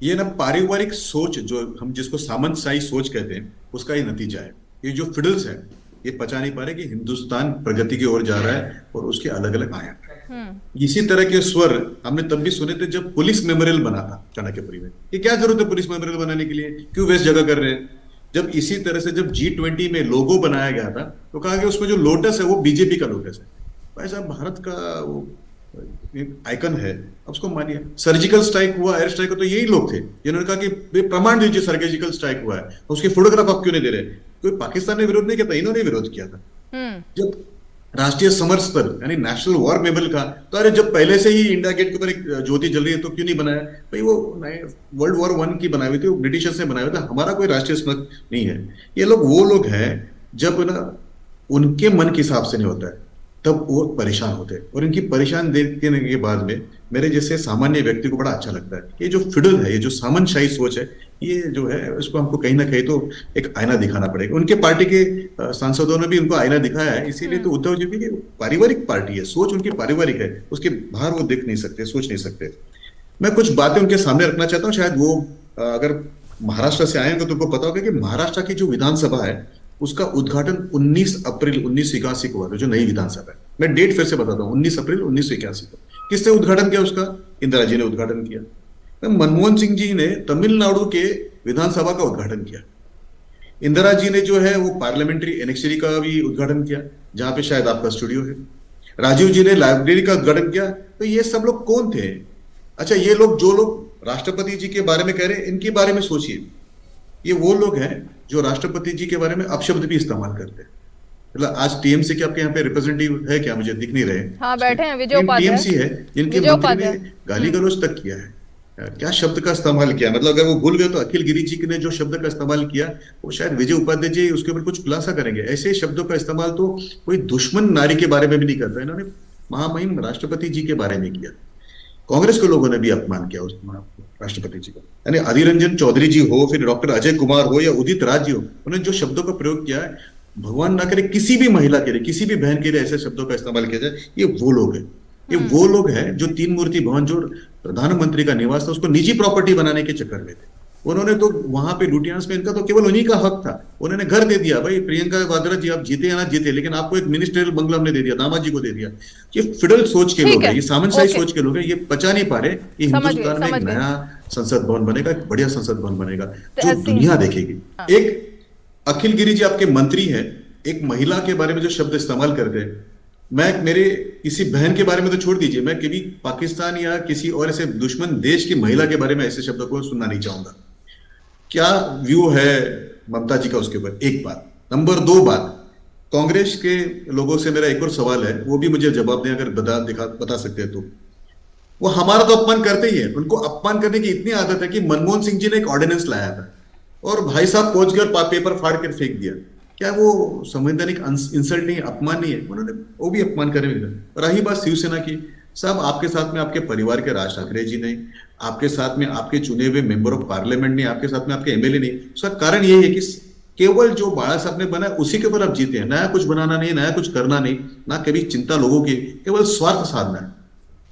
ये ना पारिवारिक सोच जो हम जिसको सामंतशाही सोच कहते हैं उसका ये नतीजा है। ये जो फिडल्स है ये पचा नहीं पा रहे कि हिंदुस्तान प्रगति की ओर जा रहा है और उसके अलग अलग आयाम हैं। हम्म। इसी तरह के स्वर हमने तब भी सुने थे जब पुलिस मेमोरियल बना था चाणक्यपुरी में। ये क्या जरूरत है पुलिस मेमोरियल बनाने के लिए, क्यों वेस्ट जगह कर रहे हैं। जब इसी तरह से जब G20 में लोगो बनाया गया था तो कहा गया उसमें जो लोटस है वो बीजेपी का लोटस है। भाई साहब भारत का वो आइकन है, अब उसको मानिए। सर्जिकल स्ट्राइक हुआ, एयर स्ट्राइक, तो यही लोग थे जिन्होंने कहा कि प्रमाण दीजिए सर्जिकल स्ट्राइक हुआ है, उसके फोटोग्राफ आप क्यों नहीं दे रहे। कोई पाकिस्तान ने विरोध नहीं किया था, इन्होंने विरोध किया था। हम्म। जब राष्ट्रीय समर स्थल यानी नेशनल वॉर मेमोरियल का, तो अरे जब पहले से ही इंडिया गेट के ऊपर एक ज्योति जल रही है तो क्यों नहीं बनाया। भाई वो वर्ल्ड वॉर वन की बनाई हुई थी, वो ब्रिटिशर्स ने बनाया हुआ था, हमारा कोई राष्ट्रीय स्मृति नहीं है। ये लोग वो लोग हैं जब ना उनके मन के हिसाब से नहीं होता है तब वो परेशान होते हैं। और इनकी परेशान देखने के बाद में मेरे जैसे सामान्य व्यक्ति को बड़ा अच्छा लगता है। ये जो फिडल है, ये जो सामंतशाही सोच है, ये जो है उसको हमको कहीं ना कहीं तो एक आईना दिखाना पड़ेगा। उनके पार्टी के सांसदों ने भी उनको आईना दिखाया है, इसीलिए तो उद्धव जी की पारिवारिक पार्टी है, सोच उनकी पारिवारिक है, उसके बाहर वो देख नहीं सकते, सोच नहीं सकते। मैं कुछ बातें उनके सामने रखना चाहता हूँ। शायद वो अगर महाराष्ट्र से आए हैं तो तुमको पता होगा कि महाराष्ट्र की जो विधानसभा है उसका उद्घाटन 19 अप्रैल 1981 को हुआ था, जो नई विधानसभा है। मैं डेट फिर से बताता हूँ, 19 अप्रैल 1981 को। किसने उद्घाटन किया उसका? इंदिरा जी ने उद्घाटन किया। मनमोहन सिंह जी ने तमिलनाडु के विधानसभा का उद्घाटन किया। इंदिरा जी ने जो है वो पार्लियामेंट्री एनेक्चरी का भी उद्घाटन किया, जहां पे शायद आपका स्टूडियो है। राजीव जी ने लाइब्रेरी का उद्घाटन किया। तो ये सब लोग कौन थे? अच्छा, ये लोग जो लोग राष्ट्रपति जी के बारे में कह रहे हैं, इनके बारे में सोचिए। ये वो लोग हैं जो राष्ट्रपति जी के बारे में अपशब्द भी इस्तेमाल करते हैं। मतलब आज टीएमसी के आपके यहाँ पे रिप्रेजेंटेटिव है क्या? मुझे दिख नहीं रहे। हाँ, बैठे हैं विजय उपाध्याय। टीएमसी है जिनके विजय मंत्री उपाध्याय। ने गाली गलौज तक किया है। क्या शब्द का इस्तेमाल किया, मतलब अगर वो भूल गए तो अखिल गिरी जी ने जो शब्द का इस्तेमाल किया वो शायद विजय उपाध्याय जी उसके ऊपर कुछ खुलासा करेंगे। ऐसे शब्दों का इस्तेमाल तो कोई दुश्मन नारी के बारे में भी नहीं करता, इन्होंने महामहिम राष्ट्रपति जी के बारे में किया। कांग्रेस के लोगों ने भी अपमान किया उस राष्ट्रपति जी का। यानी अधीर रंजन चौधरी जी हो, फिर डॉक्टर अजय कुमार हो या उदित राज जी हो, उन्होंने जो शब्दों का प्रयोग किया है, भगवान ना करे किसी भी महिला के लिए, किसी भी बहन के लिए ऐसे शब्दों का इस्तेमाल किया जाए। ये वो लोग हैं, ये वो लोग हैं जो तीन मूर्ति भवन, जो प्रधानमंत्री का निवास था, उसको निजी प्रॉपर्टी बनाने के चक्कर में थे। उन्होंने तो वहां पे लुटियांस में, इनका तो केवल उन्हीं का हक था। उन्होंने घर दे दिया, भाई प्रियंका वाड्रा जी आप जीते या ना जीते, लेकिन आपको एक मिनिस्ट्रियल बंगला हमने दे दिया, दामाद जी को दे दिया। ये फिडल सोच के ठीक लोग हैं, है, ये सामंतशाही ओके, सोच के लोग हैं। ये पचा नहीं पा रहे कि समझ गए, हिंदुस्तान में समझ एक गए। नया संसद भवन बनेगा, एक बढ़िया संसद भवन बनेगा जो तहसीन। दुनिया देखेगी। हाँ। एक अखिल गिरी जी आपके मंत्री हैं, एक महिला के बारे में जो शब्द इस्तेमाल करते हैं, मैं मेरे किसी बहन के बारे में तो छोड़ दीजिए, मैं कभी पाकिस्तान या किसी और ऐसे दुश्मन देश की महिला के बारे में ऐसे शब्दों को सुनना नहीं चाहूंगा। क्या व्यू है ममता जी का उसके ऊपर? एक बात। नंबर दो बात, कांग्रेस के लोगों से मेरा एक और सवाल है, वो भी मुझे जवाब दें अगर बता सकते हैं तो। वो हमारा तो अपमान करते ही है, उनको अपमान करने की इतनी आदत है कि मनमोहन सिंह जी ने एक ऑर्डिनेंस लाया था और भाई साहब पहुंच गए और पेपर फाड़ कर फेंक दिया। क्या वो संवैधानिक इंसल्ट नहीं है, अपमान नहीं है? उन्होंने वो भी अपमान करने लगा। रही बात शिवसेना की, साहब आपके साथ में आपके परिवार के राज ठाकरे जी नहीं, आपके साथ में आपके चुने हुए मेंबर ऑफ पार्लियामेंट नहीं, आपके साथ में आपके एमएलए नहीं। उसका कारण यही है कि केवल जो बाला साहब ने बना उसी के ऊपर आप जीते हैं। नया कुछ बनाना नहीं, नया कुछ करना नहीं, ना कभी चिंता लोगों की, केवल स्वार्थ साधना है।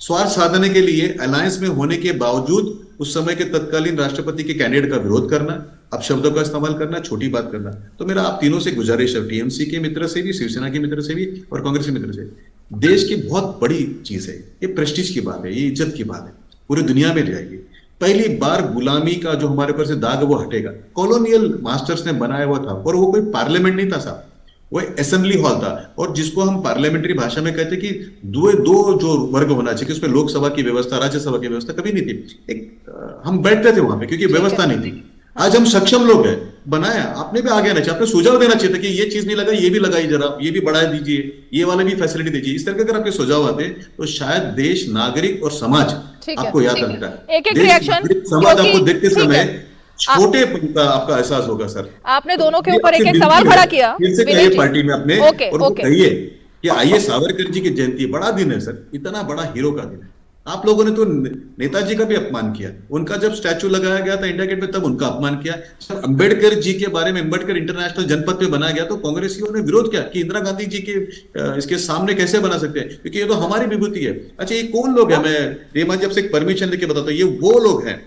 स्वार्थ साधने के लिए अलायंस में होने के बावजूद उस समय के तत्कालीन राष्ट्रपति के कैंडिडेट का विरोध करना, अपशब्दों का इस्तेमाल करना, छोटी बात करना। तो मेरा आप तीनों से गुजारिश है, टीएमसी के मित्र से भी, शिवसेना के मित्र से भी और कांग्रेस के मित्र से, देश की बहुत बड़ी चीज है ये, प्रेस्टीज की बात है, ये इज्जत की बात है, पूरी दुनिया में जाएगी। पहली बार गुलामी का जो हमारे ऊपर से दाग है वो हटेगा। कॉलोनियल मास्टर्स ने बनाया हुआ था और वो कोई पार्लियामेंट नहीं था साहब, वो असेंबली हॉल था। और जिसको हम पार्लियामेंट्री भाषा में कहते कि दो दो जो वर्ग होना चाहिए, उसमें लोकसभा की व्यवस्था, राज्यसभा की व्यवस्था कभी नहीं थी। हम बैठते थे वहां पे क्योंकि व्यवस्था नहीं थी। आज हम सक्षम लोग हैं, बनाया, आपने भी आगे आना चाहिए, आपने सुझाव देना चाहिए था कि ये चीज नहीं लगा, ये भी लगाई जरा, ये भी बढ़ा दीजिए, ये वाले भी फैसिलिटी दीजिए। इस तरह के अगर आपके सुझाव आते तो शायद देश, नागरिक और समाज आपको याद रखता है। एक एक रिएक्शन, समाज आपको देखते ठीक समय है, छोटे का आपका एहसास होगा सर। आपने दोनों के ये ऊपर एक आपसे एक विनती सवाल है, खड़ा किया फिर से विजय कहिए जी। पार्टी में अपने, ओके, और वो ओके। कहिए कि आइए सावरकर जी की जयंती, बड़ा दिन है सर, इतना बड़ा हीरो का दिन है। आप लोगों ने तो नेताजी का भी अपमान किया, उनका जब स्टैचू लगाया गया था इंडिया गेट में तब उनका अपमान किया। सर अंबेडकर जी के बारे में, अंबेडकर इंटरनेशनल जनपद पे बनाया गया तो कांग्रेसियों ने विरोध किया कि इंदिरा गांधी जी के इसके सामने कैसे बना सकते हैं, क्योंकि ये तो हमारी विभूति है। अच्छा ये कौन लोग हैं? मैं रेमा जी आपसे एक परमिशन लेके बताता हूँ, ये वो लोग हैं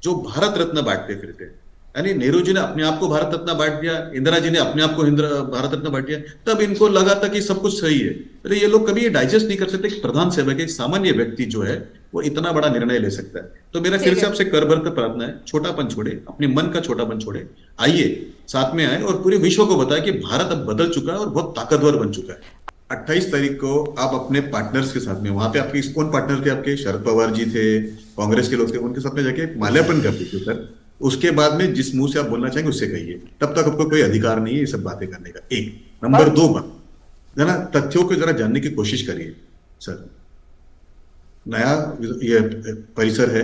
जो भारत रत्न बांटते फिरते हैं। यानी नेहरू जी ने अपने आप को भारत रत्न बांट दिया, इंदिरा जी ने अपने आप को भारत रत्न बांट दिया, तब इनको लगा था कि सब कुछ सही है। अरे ये लोग कभी ये डाइजेस्ट नहीं कर सकते कि प्रधान सेवक एक सामान्य व्यक्ति जो है वो इतना बड़ा निर्णय ले सकता है। तो मेरा फिर ठीक से है। आपसे कर भर कर प्रार्थना है, छोटापन छोड़े, अपने मन का छोटापन छोड़े, आइए साथ में आए और पूरे विश्व को बताए कि भारत अब बदल चुका है और बहुत ताकतवर बन चुका है। 28 तारीख को आप अपने पार्टनर्स के साथ में, वहां पे आपके कौन पार्टनर थे आपके? शरद पवार जी थे, कांग्रेस के लोग थे, उनके साथ में जाके माल्यार्पण कर दीजिए सर। उसके बाद में जिस मुंह से आप बोलना चाहेंगे उससे कहिए, तब तक आपको कोई अधिकार नहीं है ये सब बातें करने का। एक नंबर और 2 बात, जरा तथ्यों को जरा जानने की कोशिश करिए सर। नया ये परिसर है,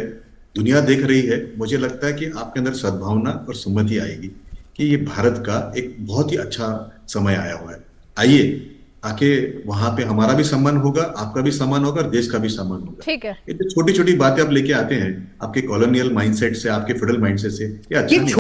दुनिया देख रही है, मुझे लगता है कि आपके अंदर सद्भावना और सुमति आएगी कि ये भारत का एक बहुत ही अच्छा समय आया हुआ है। आइए, आके वहां पे हमारा भी सम्मान होगा, आपका भी सम्मान होगा और देश का भी सम्मान होगा। ठीक है। ये जो छोटी छोटी बातें आप लेके आते हैं आपके कॉलोनियल माइंडसेट से, आपके फेडरल माइंडसेट से, ये अच्छा ये नहीं।